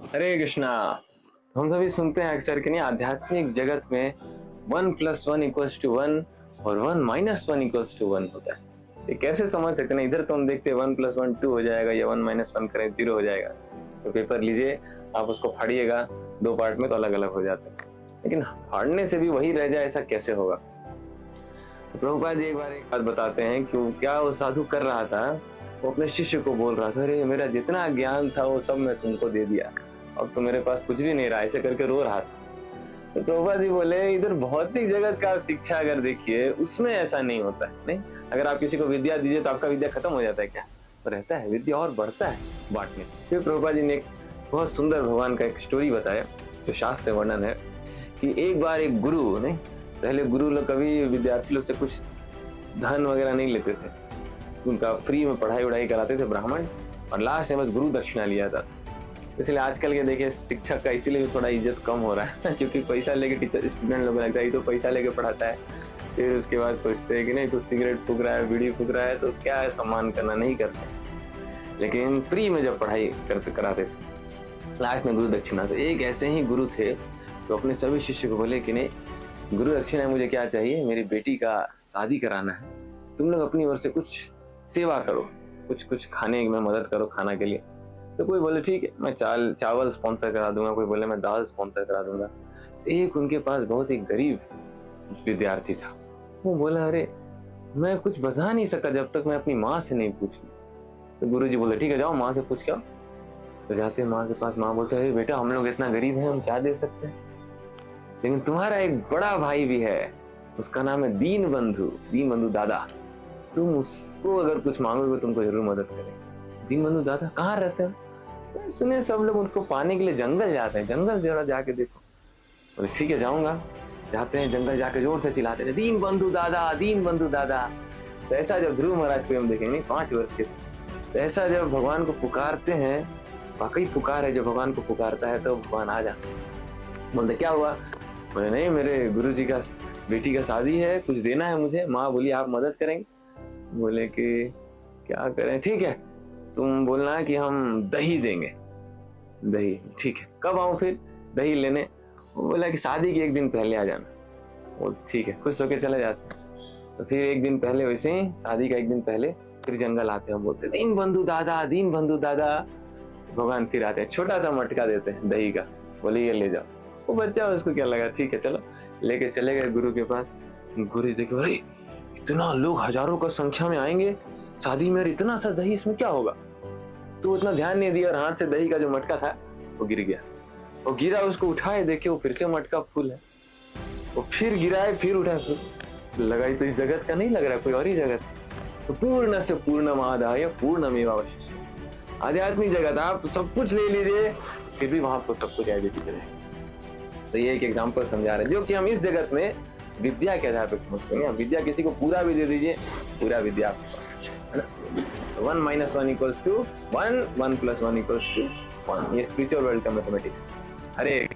हरे कृष्णा। हम सभी सुनते हैं अक्सर कि नहीं, आध्यात्मिक जगत में 1+1 = 1 और 1 - 1 = 1 होता है। ये कैसे समझ सकते हैं? इधर तो हम देखते हैं 1+1 2 हो जाएगा, या 1 - 1 करें 0 हो जाएगा। तो पेपर लीजिए, आप उसको फाड़िएगा 2 पार्ट में तो अलग अलग हो जाते हैं, लेकिन फाड़ने से भी वही रह जाए, ऐसा कैसे होगा? तो प्रभुपाद जी एक बार एक बात बताते हैं कि क्या वो साधु कर रहा था, वो अपने शिष्य को बोल रहा था, अरे मेरा जितना ज्ञान था वो सब मैं तुमको दे दिया, अब तो मेरे पास कुछ भी नहीं रहा, ऐसे करके रो रहा था। तो प्रभुपाद जी बोले, इधर भौतिक जगत का शिक्षा अगर देखिए, उसमें ऐसा नहीं होता है। नहीं, अगर आप किसी को विद्या दीजिए तो आपका विद्या खत्म हो जाता है क्या? तो रहता है, विद्या और बढ़ता है बांटने। फिर प्रभुपाद जी ने एक बहुत सुंदर भगवान का एक स्टोरी बताया, जो शास्त्र वर्णन है कि एक बार एक गुरु, नहीं, पहले गुरु लोग कभी विद्यार्थी लोग से कुछ धन वगैरह नहीं लेते थे, उनका फ्री में पढ़ाई वढ़ाई कराते थे ब्राह्मण, और लास्ट में बस गुरु दक्षिणा लिया था। इसलिए आजकल के देखिए शिक्षक का इसीलिए भी थोड़ा इज्जत कम हो रहा है क्योंकि पैसा लेके टीचर स्टूडेंट लोग लगता है ये तो पैसा लेके पढ़ाता है, फिर उसके बाद सोचते हैं कि नहीं तो सिगरेट फूक रहा है, बीड़ी फूक रहा है, तो क्या है, सम्मान करना नहीं करते। लेकिन फ्री में जब पढ़ाई करते कराते थे, लास्ट में गुरु दक्षिणा। तो एक ऐसे ही गुरु थे तो अपने सभी शिष्य को बोले कि नहीं, गुरु दक्षिणा मुझे क्या चाहिए, मेरी बेटी का शादी कराना है, तुम लोग अपनी ओर से कुछ सेवा करो, कुछ कुछ खाने में मदद करो, खाना के लिए। तो कोई बोले ठीक है, मैं चावल स्पॉन्सर करा दूंगा, कोई बोले मैं दाल स्पॉन्सर करा दूंगा। तो एक उनके पास बहुत ही गरीब विद्यार्थी था, वो बोला, अरे मैं कुछ बता नहीं सकता जब तक मैं अपनी माँ से नहीं पूछूं। तो गुरुजी बोले ठीक है, जाओ माँ से पूछ के आओ। तो जाते माँ के पास, माँ बोलते अरे बेटा, हम लोग इतना गरीब हैं, हम क्या दे सकते हैं, लेकिन तुम्हारा एक बड़ा भाई भी है, उसका नाम है दीन बंधु दादा, तुम उसको अगर कुछ मांगोगे तुमको जरूर मदद करेगा। दीन बंधु दादा कहाँ रहते हैं? तो सुने सब लोग उनको पाने के लिए जंगल जाते हैं, जंगल जरा जाके देखो। बोले ठीक है, जाऊंगा। जाते हैं जंगल, जाके जोर से चिल्लाते हैं, दीन बंधु दादा, दीन बंधु दादा। तो ऐसा जब ध्रुव महाराज को हम देखेंगे, 5 वर्ष के, तो ऐसा जब भगवान को पुकारते हैं, वाकई पुकार है, जब भगवान को पुकारता है तो भगवान आ जाते हैं। बोलते क्या हुआ? बोले नहीं, मेरे गुरु जी का बेटी का शादी है, कुछ देना है मुझे। माँ बोली आप मदद करेंगे? बोले कि क्या करें, ठीक है, तुम बोलना है कि हम दही देंगे। दही, ठीक है, कब आऊं फिर दही लेने? वो बोला कि शादी के 1 दिन पहले आ जाना। वो ठीक है, खुश होके चले जाते। तो फिर 1 दिन पहले, वैसे ही शादी का 1 दिन पहले फिर जंगल आते हैं, बोलते दीन बंधु दादा, दीन बंधु दादा। भगवान फिर आते हैं, छोटा सा मटका देते हैं दही का, बोले ये ले जाओ। वो बच्चा, उसको क्या लगा, ठीक है चलो, लेके चले गए गुरु के पास। गुरु जी देखे, अरे इतना लोग हजारों का संख्या में आएंगे शादी में, इतना सा दही, इसमें क्या होगा? तो उतना ध्यान नहीं दिया और हाथ से दही का जो मटका था वो गिर गया। वो गिरा, उसको उठाए, देखे वो फिर से मटका फुल है। वो फिर गिराए, फिर उठाए, फिर लगाई, तो इस जगत का नहीं लग रहा, कोई और ही जगत। तो पूर्ण से पूर्णमादाय पूर्णमेवावशिष्यते। आध्यात्मिक जगत आप सब कुछ ले लीजिए, फिर भी वहां पर सब कुछ एडिटिव रहेगा। तो ये एक एग्जाम्पल समझा रहे हैं, जो कि हम इस जगत में विद्या के आधार पर समझते हैं। विद्या किसी को पूरा भी दे दीजिए, पूरा विद्या, है ना। 1 - 1 = 1, 1 + 1 = 1। ये स्पिरिचुअल वर्ल्ड का मैथमेटिक्स। अरे